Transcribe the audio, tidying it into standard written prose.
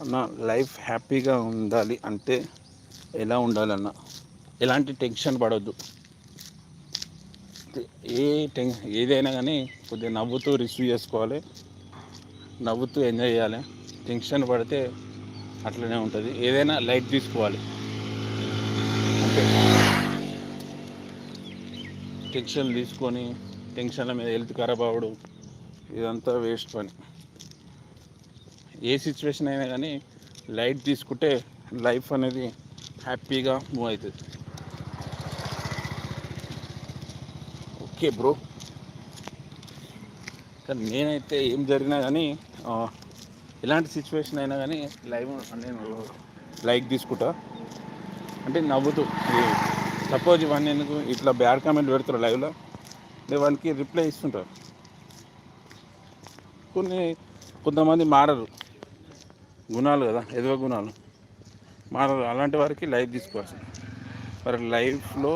అన్న లైఫ్ హ్యాపీగా ఉండాలి అంటే ఎలా ఉండాలన్న ఎలాంటి టెన్షన్ పడవద్దు. ఏ ఏదైనా కానీ కొద్దిగా నవ్వుతూ రిసీవ్ చేసుకోవాలి, నవ్వుతూ ఎంజాయ్ చేయాలి. టెన్షన్ పడితే అట్లనే ఉంటుంది. ఏదైనా లైట్ తీసుకోవాలి అంటే టెన్షన్ తీసుకొని టెన్షన్ల మీద హెల్త్ ఖరాబ్ అవ్వడం ఇదంతా వేస్ట్ పని. ఏ సిచ్యువేషన్ అయినా కానీ లైట్ తీసుకుంటే లైఫ్ అనేది హ్యాపీగా మూవ్ అవుతుంది. ఓకే బ్రో, కానీ నేనైతే ఏం జరిగినా కానీ ఎలాంటి సిచ్యువేషన్ అయినా కానీ నేను లైక్ తీసుకుంటా. అంటే నవ్వుతూ, సపోజ్ ఇవన్నీ ఎందుకు ఇట్లా బ్యాడ్ కామెంట్ పెడతారు లైవ్లో, నేను వానికి రిప్లై ఇస్తుంటారు. కొంతమంది మారరు, గుణాలు కదా, ఎదువ గుణాలు మారరు. అలాంటి వారికి లైఫ్ తీసుకోవచ్చు. మరి లైఫ్లో